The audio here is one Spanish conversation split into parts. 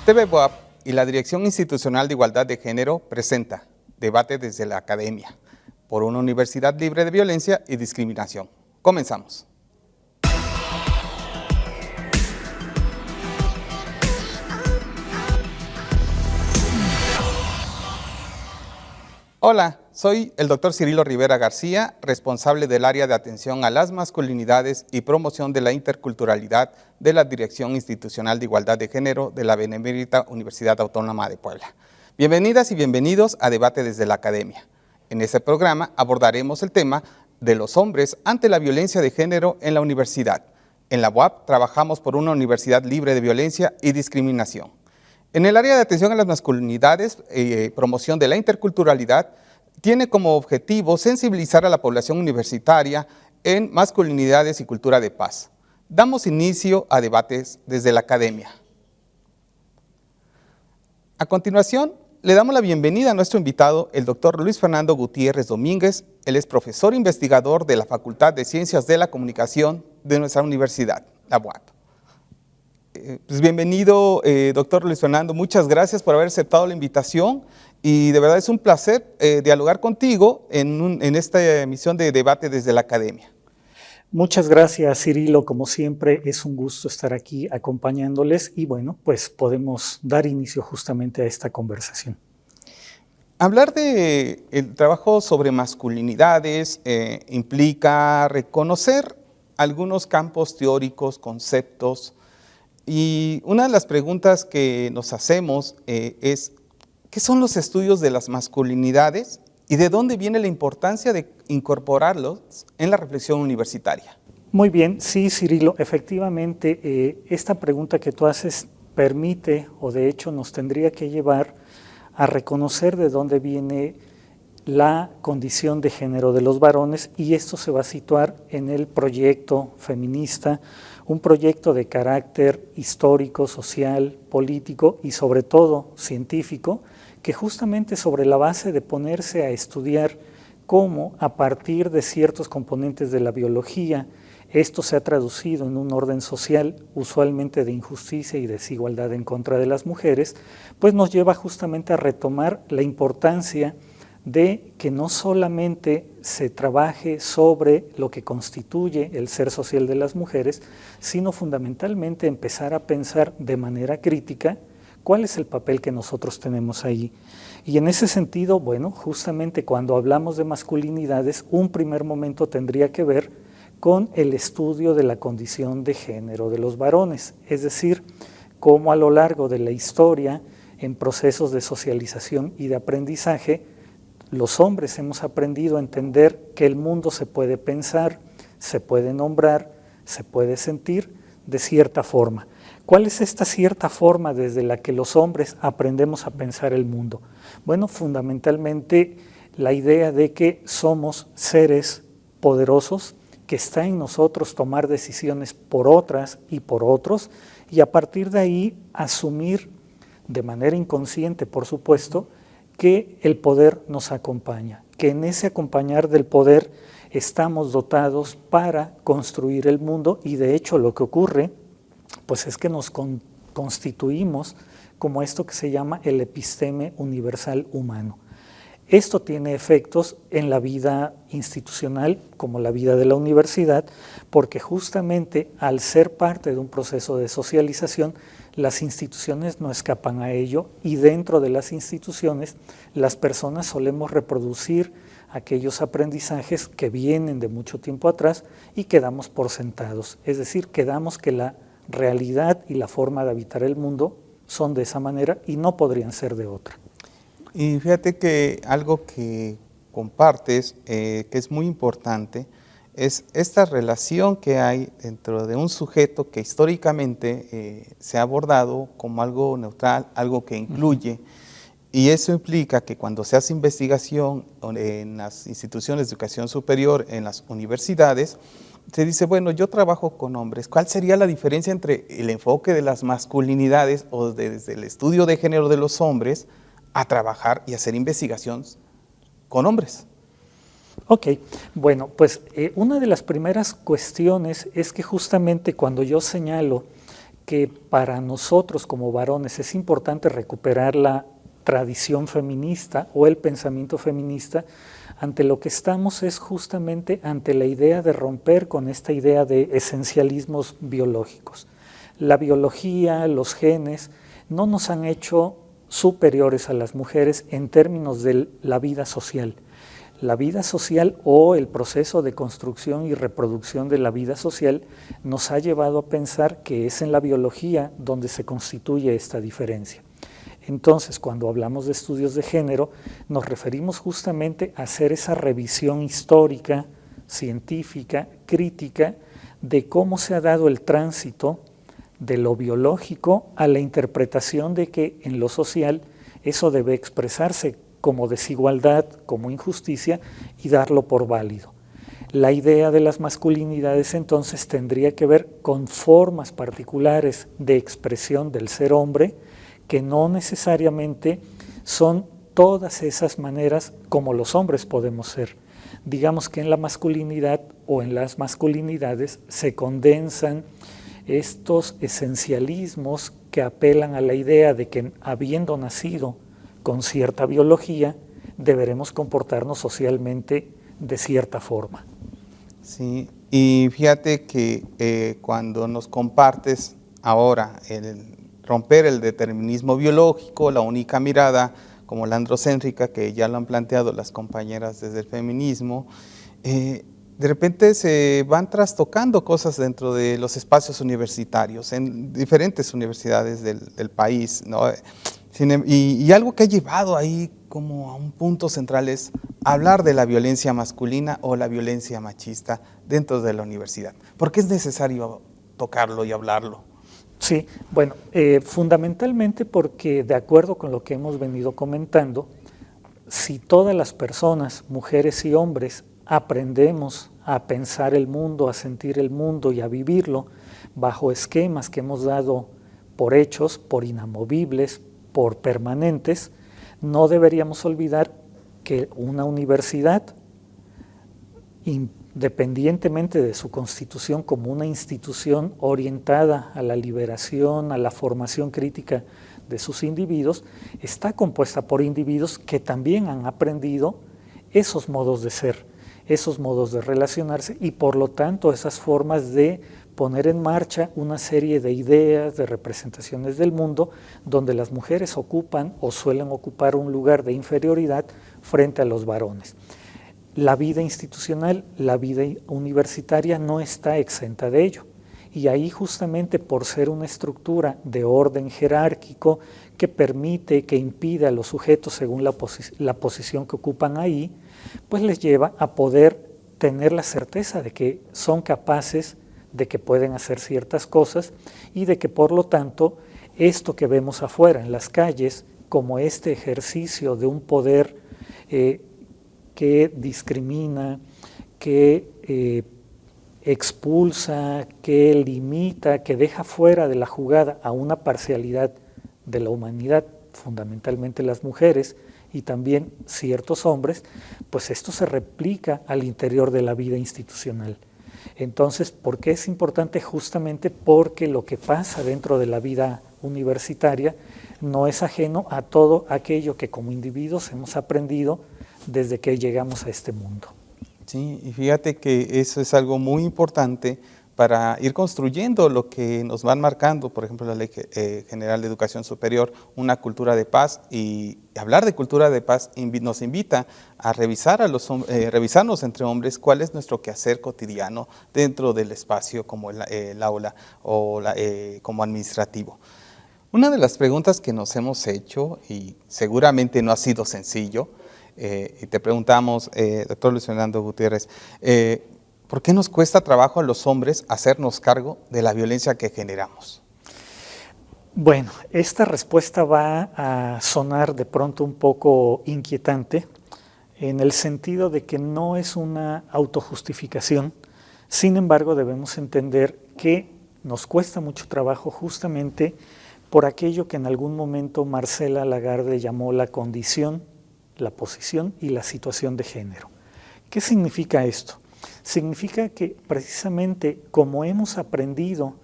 TV BOAP y la Dirección Institucional de Igualdad de Género presenta Debate desde la Academia por una universidad libre de violencia y discriminación. Comenzamos. Hola, soy el Dr. Cirilo Rivera García, responsable del área de atención a las masculinidades y promoción de la interculturalidad de la Dirección Institucional de Igualdad de Género de la Benemérita Universidad Autónoma de Puebla. Bienvenidas y bienvenidos a Debate desde la Academia. En este programa abordaremos el tema de los hombres ante la violencia de género en la universidad. En la UAP trabajamos por una universidad libre de violencia y discriminación. En el área de atención a las masculinidades y promoción de la interculturalidad, tiene como objetivo sensibilizar a la población universitaria en masculinidades y cultura de paz. Damos inicio a debates desde la academia. A continuación, le damos la bienvenida a nuestro invitado, el doctor Luis Fernando Gutiérrez Domínguez. Él es profesor investigador de la Facultad de Ciencias de la Comunicación de nuestra universidad, la UAP. Pues bienvenido, doctor Luis Fernando, muchas gracias por haber aceptado la invitación y de verdad es un placer dialogar contigo en esta emisión de Debate desde la Academia. Muchas gracias, Cirilo, como siempre es un gusto estar aquí acompañándoles y bueno, pues podemos dar inicio justamente a esta conversación. Hablar de el trabajo sobre masculinidades implica reconocer algunos campos teóricos, conceptos. Y una de las preguntas que nos hacemos es, ¿qué son los estudios de las masculinidades y de dónde viene la importancia de incorporarlos en la reflexión universitaria? Muy bien, sí, Cirilo, efectivamente, esta pregunta que tú haces permite, o de hecho nos tendría que llevar a reconocer de dónde viene la condición de género de los varones, y esto se va a situar en el proyecto feminista, un proyecto de carácter histórico, social, político y sobre todo científico, que justamente sobre la base de ponerse a estudiar cómo a partir de ciertos componentes de la biología esto se ha traducido en un orden social usualmente de injusticia y desigualdad en contra de las mujeres, pues nos lleva justamente a retomar la importancia de que no solamente se trabaje sobre lo que constituye el ser social de las mujeres, sino fundamentalmente empezar a pensar de manera crítica cuál es el papel que nosotros tenemos ahí. Y en ese sentido, bueno, justamente cuando hablamos de masculinidades, un primer momento tendría que ver con el estudio de la condición de género de los varones, es decir, cómo a lo largo de la historia, en procesos de socialización y de aprendizaje, los hombres hemos aprendido a entender que el mundo se puede pensar, se puede nombrar, se puede sentir de cierta forma. ¿Cuál es esta cierta forma desde la que los hombres aprendemos a pensar el mundo? Bueno, fundamentalmente la idea de que somos seres poderosos, que está en nosotros tomar decisiones por otras y por otros, y a partir de ahí asumir de manera inconsciente, por supuesto, que el poder nos acompaña, que en ese acompañar del poder estamos dotados para construir el mundo, y de hecho lo que ocurre pues es que nos constituimos como esto que se llama el episteme universal humano. Esto tiene efectos en la vida institucional como la vida de la universidad, porque justamente al ser parte de un proceso de socialización, las instituciones no escapan a ello, y dentro de las instituciones las personas solemos reproducir aquellos aprendizajes que vienen de mucho tiempo atrás y que damos por sentados, es decir, que damos que la realidad y la forma de habitar el mundo son de esa manera y no podrían ser de otra. Y fíjate que algo que compartes, que es muy importante, es esta relación que hay dentro de un sujeto que históricamente se ha abordado como algo neutral, algo que incluye, y eso implica que cuando se hace investigación en las instituciones de educación superior, en las universidades, se dice, bueno, yo trabajo con hombres, ¿cuál sería la diferencia entre el enfoque de las masculinidades o desde el estudio de género de los hombres a trabajar y hacer investigaciones con hombres? Ok, bueno, pues una de las primeras cuestiones es que justamente cuando yo señalo que para nosotros como varones es importante recuperar la tradición feminista o el pensamiento feminista, ante lo que estamos es justamente ante la idea de romper con esta idea de esencialismos biológicos. La biología, los genes, no nos han hecho superiores a las mujeres en términos de la vida social. La vida social o el proceso de construcción y reproducción de la vida social nos ha llevado a pensar que es en la biología donde se constituye esta diferencia. Entonces, cuando hablamos de estudios de género, nos referimos justamente a hacer esa revisión histórica, científica, crítica, de cómo se ha dado el tránsito de lo biológico a la interpretación de que en lo social eso debe expresarse como desigualdad, como injusticia y darlo por válido. La idea de las masculinidades entonces tendría que ver con formas particulares de expresión del ser hombre que no necesariamente son todas esas maneras como los hombres podemos ser. Digamos que en la masculinidad o en las masculinidades se condensan estos esencialismos que apelan a la idea de que habiendo nacido con cierta biología, deberemos comportarnos socialmente de cierta forma. Sí, y fíjate que cuando nos compartes ahora el romper el determinismo biológico, la única mirada como la androcéntrica, que ya lo han planteado las compañeras desde el feminismo, de repente se van trastocando cosas dentro de los espacios universitarios, en diferentes universidades del país, ¿no? Y algo que ha llevado ahí como a un punto central es hablar de la violencia masculina o la violencia machista dentro de la universidad. ¿Por qué es necesario tocarlo y hablarlo? Sí, bueno, fundamentalmente porque de acuerdo con lo que hemos venido comentando, si todas las personas, mujeres y hombres, aprendemos a pensar el mundo, a sentir el mundo y a vivirlo bajo esquemas que hemos dado por hechos, por inamovibles, por permanentes, no deberíamos olvidar que una universidad, independientemente de su constitución como una institución orientada a la liberación, a la formación crítica de sus individuos, está compuesta por individuos que también han aprendido esos modos de ser, esos modos de relacionarse y por lo tanto esas formas de poner en marcha una serie de ideas, de representaciones del mundo, donde las mujeres ocupan o suelen ocupar un lugar de inferioridad frente a los varones. La vida institucional, la vida universitaria no está exenta de ello. Y ahí justamente por ser una estructura de orden jerárquico que permite, que impide a los sujetos según la posición que ocupan ahí, pues les lleva a poder tener la certeza de que son capaces, de que pueden hacer ciertas cosas y de que por lo tanto esto que vemos afuera en las calles como este ejercicio de un poder que discrimina, que expulsa, que limita, que deja fuera de la jugada a una parcialidad de la humanidad, fundamentalmente las mujeres y también ciertos hombres, pues esto se replica al interior de la vida institucional. Entonces, ¿por qué es importante? Justamente porque lo que pasa dentro de la vida universitaria no es ajeno a todo aquello que como individuos hemos aprendido desde que llegamos a este mundo. Sí, y fíjate que eso es algo muy importante para ir construyendo lo que nos van marcando, por ejemplo, la Ley General de Educación Superior, una cultura de paz, y hablar de cultura de paz nos invita a revisar revisarnos entre hombres cuál es nuestro quehacer cotidiano dentro del espacio como el aula o como administrativo. Una de las preguntas que nos hemos hecho, y seguramente no ha sido sencillo, y te preguntamos, doctor Luis Fernando Gutiérrez, ¿por qué nos cuesta trabajo a los hombres hacernos cargo de la violencia que generamos? Bueno, esta respuesta va a sonar de pronto un poco inquietante, en el sentido de que no es una autojustificación, sin embargo debemos entender que nos cuesta mucho trabajo justamente por aquello que en algún momento Marcela Lagarde llamó la condición, la posición y la situación de género. ¿Qué significa esto? Significa que precisamente como hemos aprendido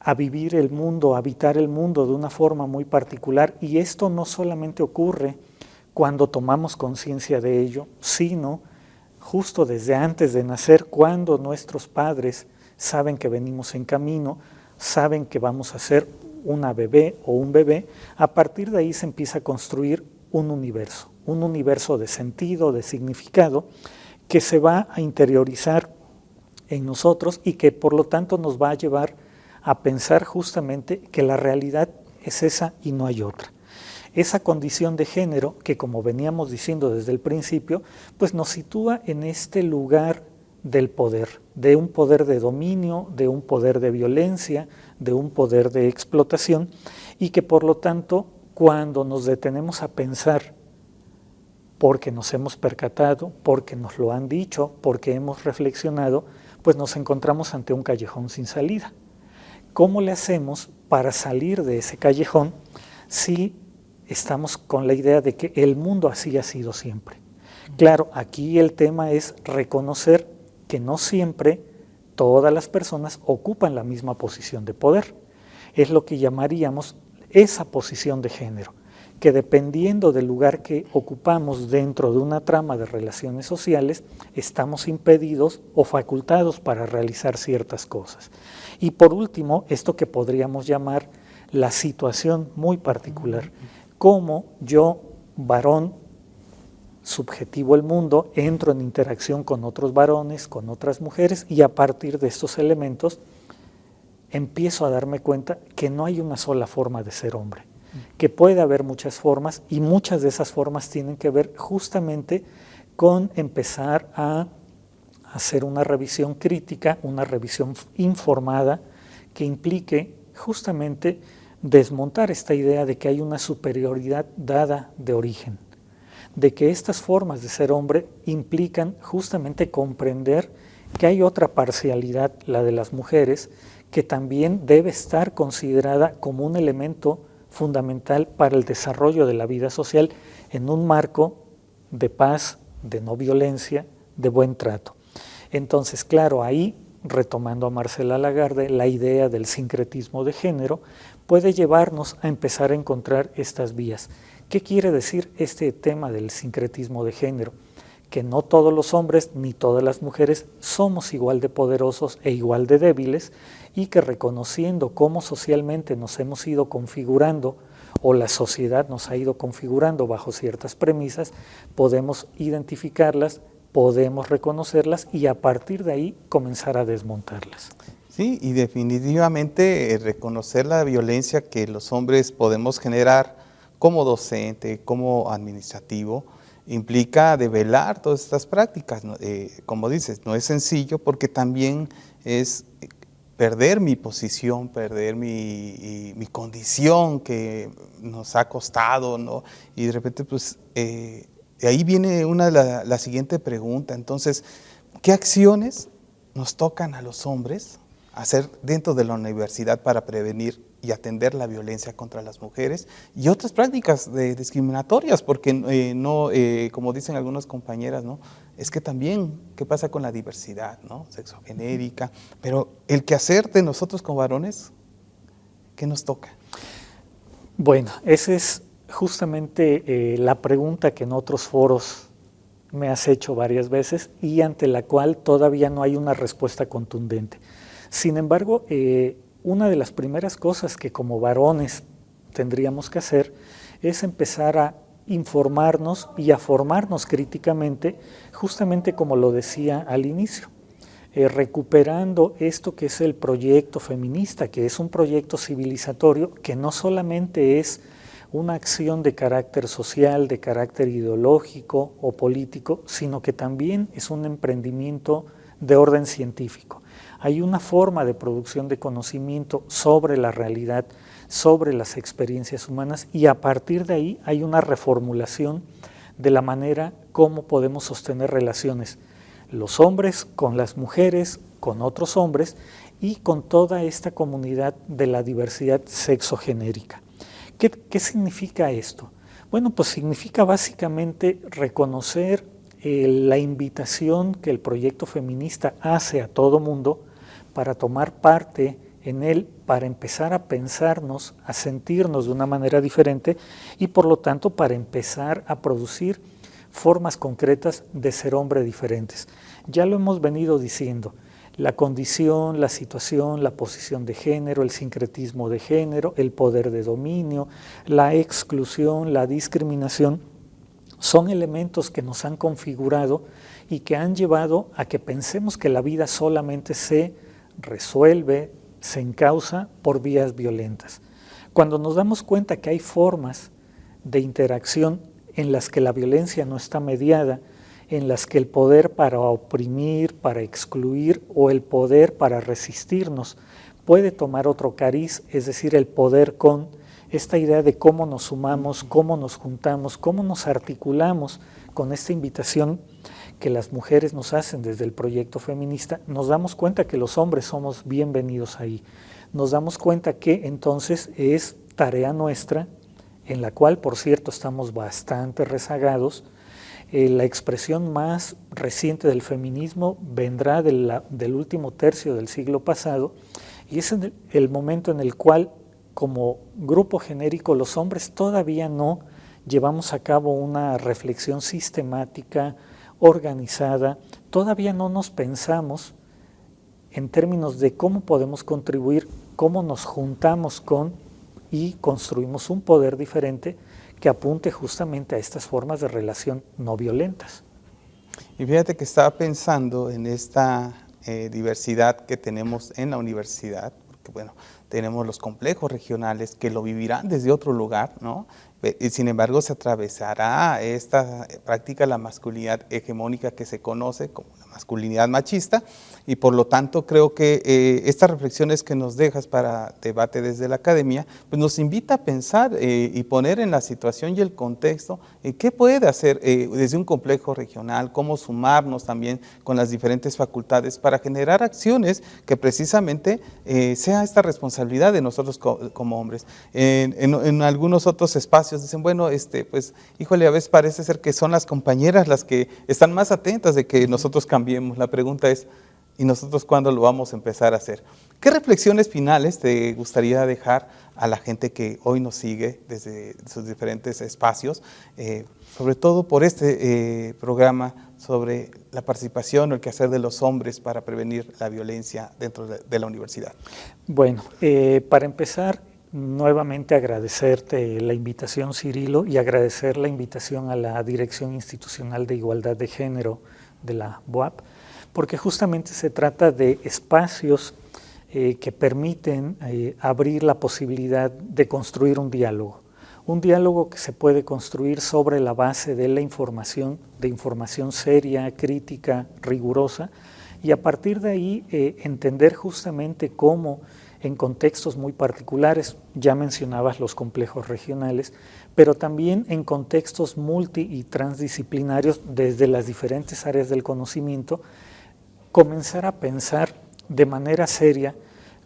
a vivir el mundo, a habitar el mundo de una forma muy particular, y esto no solamente ocurre cuando tomamos conciencia de ello, sino justo desde antes de nacer, cuando nuestros padres saben que venimos en camino, saben que vamos a ser una bebé o un bebé. A partir de ahí se empieza a construir un universo de sentido, de significado, que se va a interiorizar en nosotros y que por lo tanto nos va a llevar a pensar justamente que la realidad es esa y no hay otra. Esa condición de género que, como veníamos diciendo desde el principio, pues nos sitúa en este lugar del poder, de un poder de dominio, de un poder de violencia, de un poder de explotación, y que por lo tanto, cuando nos detenemos a pensar, porque nos hemos percatado, porque nos lo han dicho, porque hemos reflexionado, pues nos encontramos ante un callejón sin salida. ¿Cómo le hacemos para salir de ese callejón si estamos con la idea de que el mundo así ha sido siempre? Claro, aquí el tema es reconocer que no siempre todas las personas ocupan la misma posición de poder. Es lo que llamaríamos esa posición de género, que dependiendo del lugar que ocupamos dentro de una trama de relaciones sociales, estamos impedidos o facultados para realizar ciertas cosas. Y por último, esto que podríamos llamar la situación muy particular, cómo yo, varón, subjetivo el mundo, entro en interacción con otros varones, con otras mujeres, y a partir de estos elementos empiezo a darme cuenta que no hay una sola forma de ser hombre, que puede haber muchas formas, y muchas de esas formas tienen que ver justamente con empezar a hacer una revisión crítica, una revisión informada, que implique justamente desmontar esta idea de que hay una superioridad dada de origen, de que estas formas de ser hombre implican justamente comprender que hay otra parcialidad, la de las mujeres, que también debe estar considerada como un elemento fundamental para el desarrollo de la vida social en un marco de paz, de no violencia, de buen trato. Entonces, claro, ahí, retomando a Marcela Lagarde, la idea del sincretismo de género puede llevarnos a empezar a encontrar estas vías. ¿Qué quiere decir este tema del sincretismo de género? Que no todos los hombres ni todas las mujeres somos igual de poderosos e igual de débiles, y que reconociendo cómo socialmente nos hemos ido configurando o la sociedad nos ha ido configurando bajo ciertas premisas, podemos identificarlas, podemos reconocerlas y a partir de ahí comenzar a desmontarlas. Sí, y definitivamente reconocer la violencia que los hombres podemos generar como docente, como administrativo, implica develar todas estas prácticas. Como dices, no es sencillo porque también es perder mi posición, perder mi condición que nos ha costado, ¿no? Y de repente, pues, de ahí viene la siguiente pregunta. Entonces, ¿qué acciones nos tocan a los hombres hacer dentro de la universidad para prevenir y atender la violencia contra las mujeres y otras prácticas discriminatorias? Porque como dicen algunas compañeras, ¿no? Es que también, ¿qué pasa con la diversidad, ¿no? Sexogenérica, pero el quehacer de nosotros como varones, ¿qué nos toca? Bueno, esa es justamente la pregunta que en otros foros me has hecho varias veces y ante la cual todavía no hay una respuesta contundente. Sin embargo, una de las primeras cosas que como varones tendríamos que hacer es empezar a informarnos y a formarnos críticamente, justamente como lo decía al inicio, recuperando esto que es el proyecto feminista, que es un proyecto civilizatorio que no solamente es una acción de carácter social, de carácter ideológico o político, sino que también es un emprendimiento de orden científico. Hay una forma de producción de conocimiento sobre la realidad, sobre las experiencias humanas, y a partir de ahí hay una reformulación de la manera como podemos sostener relaciones, los hombres con las mujeres, con otros hombres y con toda esta comunidad de la diversidad sexogenérica. ¿Qué significa esto? Bueno, pues significa básicamente reconocer la invitación que el proyecto feminista hace a todo mundo para tomar parte en él para empezar a pensarnos, a sentirnos de una manera diferente y por lo tanto para empezar a producir formas concretas de ser hombre diferentes. Ya lo hemos venido diciendo, la condición, la situación, la posición de género, el sincretismo de género, el poder de dominio, la exclusión, la discriminación, son elementos que nos han configurado y que han llevado a que pensemos que la vida solamente se resuelve, se encausa por vías violentas. Cuando nos damos cuenta que hay formas de interacción en las que la violencia no está mediada, en las que el poder para oprimir, para excluir o el poder para resistirnos puede tomar otro cariz, es decir, el poder con esta idea de cómo nos sumamos, cómo nos juntamos, cómo nos articulamos con esta invitación que las mujeres nos hacen desde el proyecto feminista, nos damos cuenta que los hombres somos bienvenidos ahí. Nos damos cuenta que entonces es tarea nuestra, en la cual, por cierto, estamos bastante rezagados. La expresión más reciente del feminismo vendrá del último tercio del siglo pasado y es el momento en el cual, como grupo genérico, los hombres todavía no llevamos a cabo una reflexión sistemática, organizada, todavía no nos pensamos en términos de cómo podemos contribuir, cómo nos juntamos con y construimos un poder diferente que apunte justamente a estas formas de relación no violentas. Y fíjate que estaba pensando en esta diversidad que tenemos en la universidad, porque bueno, tenemos los complejos regionales que lo vivirán desde otro lugar, ¿no? Y sin embargo se atravesará esta práctica, la masculinidad hegemónica que se conoce como la masculinidad machista, y por lo tanto creo que estas reflexiones que nos dejas para debate desde la academia, pues nos invita a pensar y poner en la situación y el contexto qué puede hacer desde un complejo regional, cómo sumarnos también con las diferentes facultades para generar acciones que precisamente sea esta responsabilidad de nosotros como hombres. En algunos otros espacios dicen, bueno, pues híjole, a veces parece ser que son las compañeras las que están más atentas de que nosotros cambiemos. La pregunta es, ¿y nosotros cuándo lo vamos a empezar a hacer? ¿Qué reflexiones finales te gustaría dejar a la gente que hoy nos sigue desde sus diferentes espacios, sobre todo por este programa sobre la participación o el quehacer de los hombres para prevenir la violencia dentro de la universidad? Bueno, para empezar, nuevamente agradecerte la invitación, Cirilo, y agradecer la invitación a la Dirección Institucional de Igualdad de Género de la BUAP, porque justamente se trata de espacios que permiten abrir la posibilidad de construir un diálogo que se puede construir sobre la base de la información, de información seria, crítica, rigurosa, y a partir de ahí entender justamente cómo en contextos muy particulares, ya mencionabas los complejos regionales, pero también en contextos multi y transdisciplinarios desde las diferentes áreas del conocimiento, comenzar a pensar de manera seria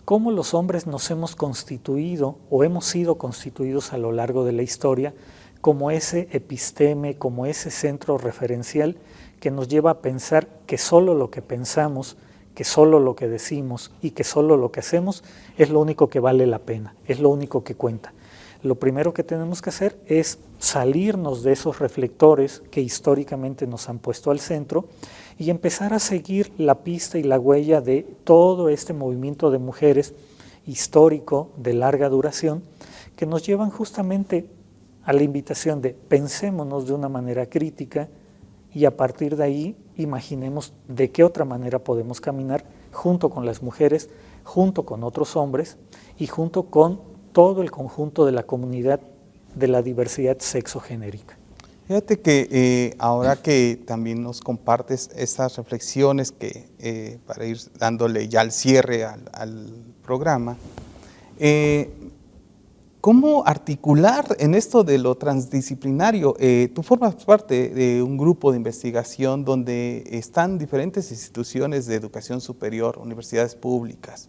cómo los hombres nos hemos constituido o hemos sido constituidos a lo largo de la historia como ese episteme, como ese centro referencial que nos lleva a pensar que solo lo que pensamos, que solo lo que decimos y que solo lo que hacemos es lo único que vale la pena, es lo único que cuenta. Lo primero que tenemos que hacer es salirnos de esos reflectores que históricamente nos han puesto al centro y empezar a seguir la pista y la huella de todo este movimiento de mujeres histórico de larga duración que nos llevan justamente a la invitación de pensémonos de una manera crítica y a partir de ahí imaginemos de qué otra manera podemos caminar junto con las mujeres, junto con otros hombres y junto con todo el conjunto de la comunidad de la diversidad sexogenérica. Fíjate que ahora que también nos compartes estas reflexiones que para ir dándole ya el cierre al programa, ¿cómo articular en esto de lo transdisciplinario? Tú formas parte de un grupo de investigación donde están diferentes instituciones de educación superior, universidades públicas.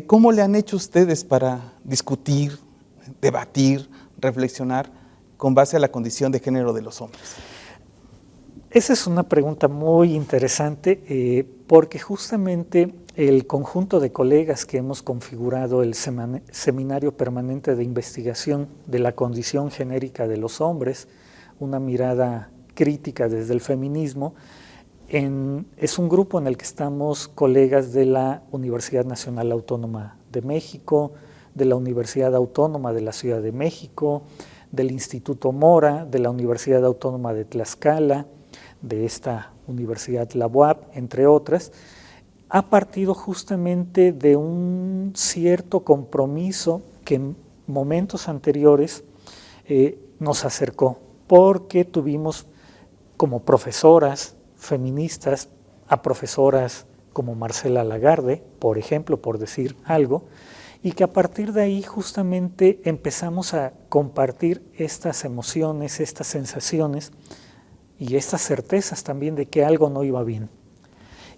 ¿Cómo le han hecho ustedes para discutir, debatir, reflexionar con base a la condición de género de los hombres? Esa es una pregunta muy interesante porque justamente el conjunto de colegas que hemos configurado el Seminario Permanente de Investigación de la Condición Genérica de los Hombres, una mirada crítica desde el feminismo, es un grupo en el que estamos colegas de la Universidad Nacional Autónoma de México, de la Universidad Autónoma de la Ciudad de México, del Instituto Mora, de la Universidad Autónoma de Tlaxcala, de esta universidad, la UAP, entre otras, ha partido justamente de un cierto compromiso que en momentos anteriores nos acercó, porque tuvimos como profesoras feministas a profesoras como Marcela Lagarde, por ejemplo, por decir algo, y que a partir de ahí justamente empezamos a compartir estas emociones, estas sensaciones y estas certezas también de que algo no iba bien.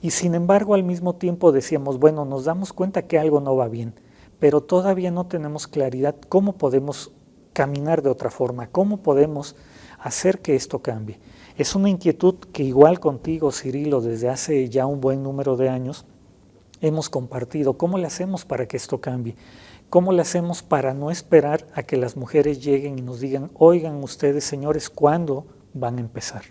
Y sin embargo, al mismo tiempo decíamos, bueno, nos damos cuenta que algo no va bien, pero todavía no tenemos claridad cómo podemos caminar de otra forma, cómo podemos hacer que esto cambie. Es una inquietud que igual contigo, Cirilo, desde hace ya un buen número de años, hemos compartido. ¿Cómo le hacemos para que esto cambie? ¿Cómo le hacemos para no esperar a que las mujeres lleguen y nos digan, oigan ustedes, señores, ¿cuándo van a empezar?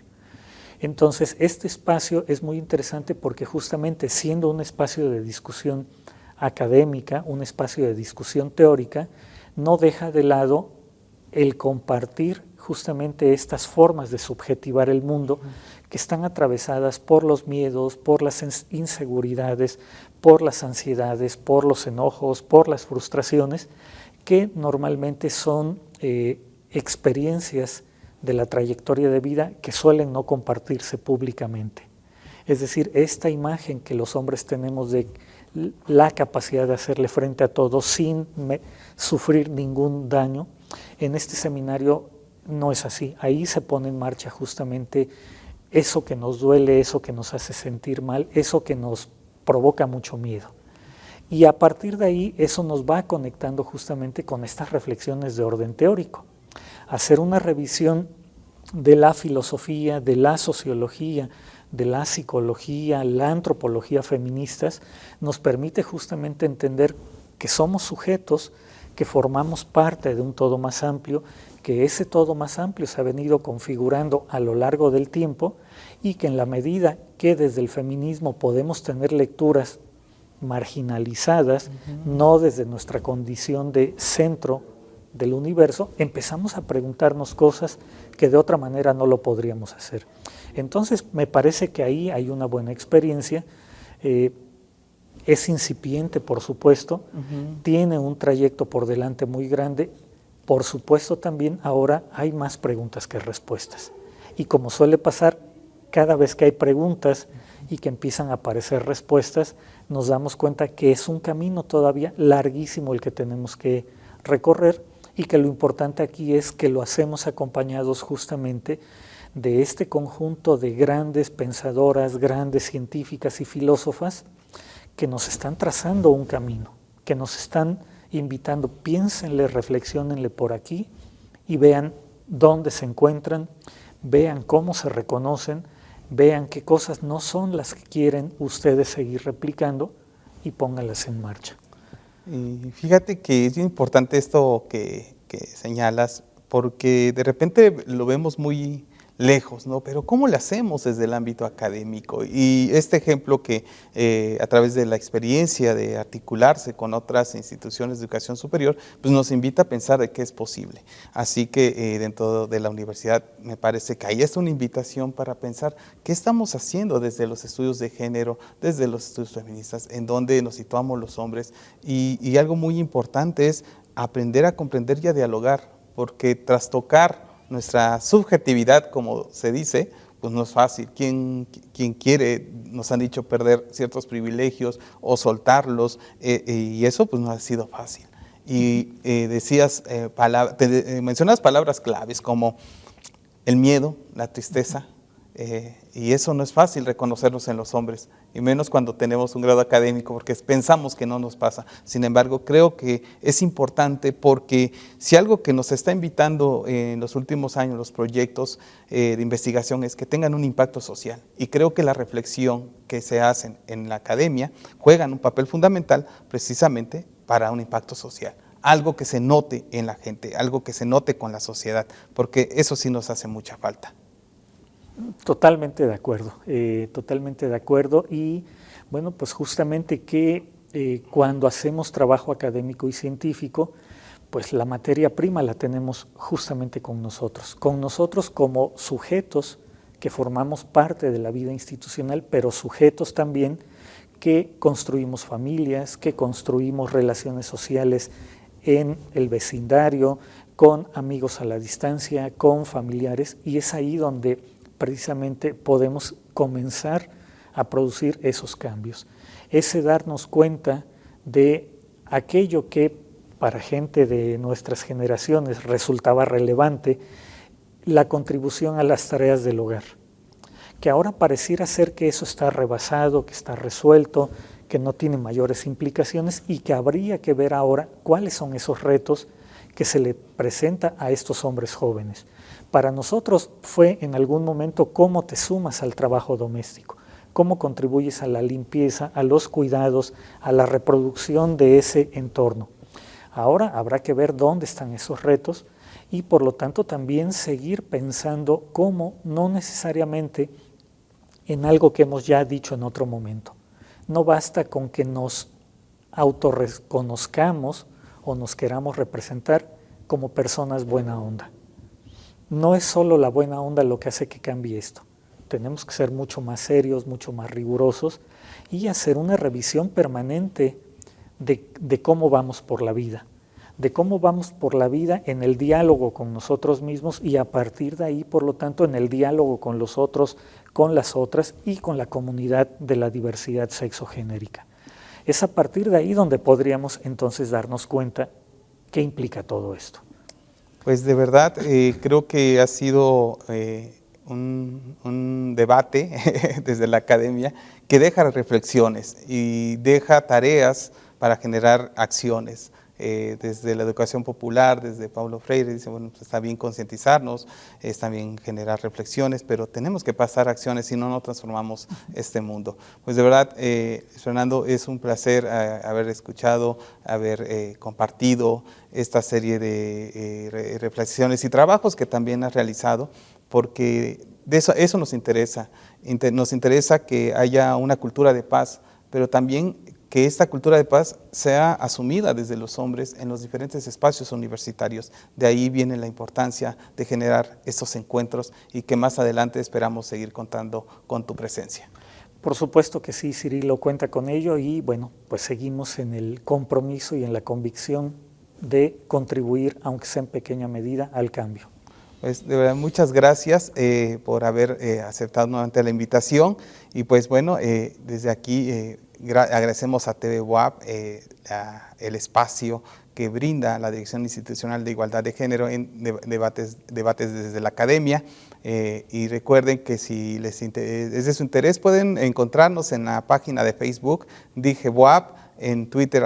Entonces, este espacio es muy interesante porque justamente siendo un espacio de discusión académica, un espacio de discusión teórica, no deja de lado el compartir justamente estas formas de subjetivar el mundo que están atravesadas por los miedos, por las inseguridades, por las ansiedades, por los enojos, por las frustraciones, que normalmente son experiencias de la trayectoria de vida que suelen no compartirse públicamente. Es decir, esta imagen que los hombres tenemos de la capacidad de hacerle frente a todo sin sufrir ningún daño, en este seminario no es así. Ahí se pone en marcha justamente eso que nos duele, eso que nos hace sentir mal, eso que nos provoca mucho miedo. Y a partir de ahí eso nos va conectando justamente con estas reflexiones de orden teórico. Hacer una revisión de la filosofía, de la sociología, de la psicología, la antropología feministas, nos permite justamente entender que somos sujetos, que formamos parte de un todo más amplio, que ese todo más amplio se ha venido configurando a lo largo del tiempo y que en la medida que desde el feminismo podemos tener lecturas marginalizadas, no desde nuestra condición de centro del universo, empezamos a preguntarnos cosas que de otra manera no lo podríamos hacer. Entonces, me parece que ahí hay una buena experiencia. Es incipiente, por supuesto, tiene un trayecto por delante muy grande. Por supuesto, también ahora hay más preguntas que respuestas. Y como suele pasar, cada vez que hay preguntas y que empiezan a aparecer respuestas, nos damos cuenta que es un camino todavía larguísimo el que tenemos que recorrer y que lo importante aquí es que lo hacemos acompañados justamente de este conjunto de grandes pensadoras, grandes científicas y filósofas que nos están trazando un camino, que nos están invitando, piénsenle, reflexionenle por aquí y vean dónde se encuentran, vean cómo se reconocen, vean qué cosas no son las que quieren ustedes seguir replicando y pónganlas en marcha. Y fíjate que es importante esto que señalas, porque de repente lo vemos muy lejos, ¿no? Pero ¿cómo lo hacemos desde el ámbito académico? Y este ejemplo que a través de la experiencia de articularse con otras instituciones de educación superior, pues nos invita a pensar de qué es posible. Así que dentro de la universidad me parece que ahí es una invitación para pensar qué estamos haciendo desde los estudios de género, desde los estudios feministas, en donde nos situamos los hombres. Y algo muy importante es aprender a comprender y a dialogar, porque trastocar nuestra subjetividad, como se dice, pues no es fácil. ¿Quién quiere, nos han dicho, perder ciertos privilegios o soltarlos? Y eso pues no ha sido fácil. Y decías, mencionas palabras claves como el miedo, la tristeza, y eso no es fácil reconocernos en los hombres. y menos cuando tenemos un grado académico, porque pensamos que no nos pasa. Sin embargo, creo que es importante porque si algo que nos está invitando en los últimos años los proyectos de investigación es que tengan un impacto social, y creo que la reflexión que se hacen en la academia juegan un papel fundamental precisamente para un impacto social. Algo que se note en la gente, algo que se note con la sociedad, porque eso sí nos hace mucha falta. Totalmente de acuerdo y bueno, pues justamente que cuando hacemos trabajo académico y científico, pues la materia prima la tenemos justamente con nosotros como sujetos que formamos parte de la vida institucional, pero sujetos también que construimos familias, que construimos relaciones sociales en el vecindario, con amigos a la distancia, con familiares, y es ahí donde precisamente podemos comenzar a producir esos cambios. Ese darnos cuenta de aquello que para gente de nuestras generaciones resultaba relevante, la contribución a las tareas del hogar, que ahora pareciera ser que eso está rebasado, que está resuelto, que no tiene mayores implicaciones y que habría que ver ahora cuáles son esos retos que se le presenta a estos hombres jóvenes. Para nosotros fue en algún momento cómo te sumas al trabajo doméstico, cómo contribuyes a la limpieza, a los cuidados, a la reproducción de ese entorno. Ahora habrá que ver dónde están esos retos y por lo tanto también seguir pensando cómo no necesariamente en algo que hemos ya dicho en otro momento. No basta con que nos autorreconozcamos o nos queramos representar como personas buena onda. No es solo la buena onda lo que hace que cambie esto. Tenemos que ser mucho más serios, mucho más rigurosos y hacer una revisión permanente de cómo vamos por la vida. De cómo vamos por la vida en el diálogo con nosotros mismos y a partir de ahí, por lo tanto, en el diálogo con los otros, con las otras y con la comunidad de la diversidad sexogenérica. Es a partir de ahí donde podríamos entonces darnos cuenta qué implica todo esto. Pues de verdad creo que ha sido un debate desde la academia que deja reflexiones y deja tareas para generar acciones. Desde la educación popular, desde Paulo Freire, dice, bueno, pues está bien concientizarnos, está bien generar reflexiones, pero tenemos que pasar acciones, si no, no transformamos este mundo. Pues de verdad, Fernando, es un placer haber escuchado, haber compartido esta serie de reflexiones y trabajos que también has realizado, porque de eso nos interesa que haya una cultura de paz, pero también que esta cultura de paz sea asumida desde los hombres en los diferentes espacios universitarios. De ahí viene la importancia de generar estos encuentros y que más adelante esperamos seguir contando con tu presencia. Por supuesto que sí, Cirilo cuenta con ello y bueno, pues seguimos en el compromiso y en la convicción de contribuir, aunque sea en pequeña medida, al cambio. Pues de verdad, muchas gracias por haber aceptado nuevamente la invitación y pues bueno, desde aquí agradecemos a TV WAP el espacio que brinda la Dirección Institucional de Igualdad de Género en debates desde la academia y recuerden que si es de su interés pueden encontrarnos en la página de Facebook DIGEWAP, en Twitter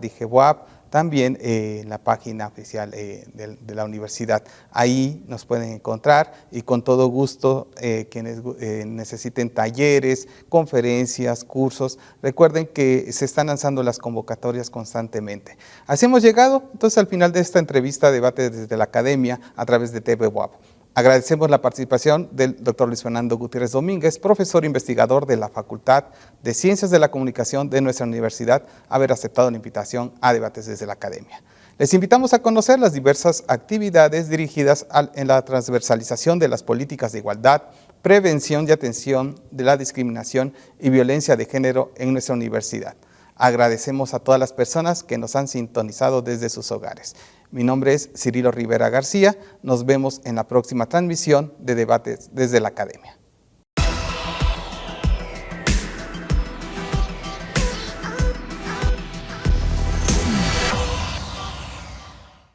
@DIGEWAP, también en la página oficial de la universidad. Ahí nos pueden encontrar y con todo gusto quienes necesiten talleres, conferencias, cursos, recuerden que se están lanzando las convocatorias constantemente. Así hemos llegado entonces al final de esta entrevista Debate desde la Academia a través de TV WAP. Agradecemos la participación del Dr. Luis Fernando Gutiérrez Domínguez, profesor investigador de la Facultad de Ciencias de la Comunicación de nuestra universidad, haber aceptado la invitación a Debates desde la Academia. Les invitamos a conocer las diversas actividades dirigidas en la transversalización de las políticas de igualdad, prevención y atención de la discriminación y violencia de género en nuestra universidad. Agradecemos a todas las personas que nos han sintonizado desde sus hogares. Mi nombre es Cirilo Rivera García. Nos vemos en la próxima transmisión de Debates desde la Academia.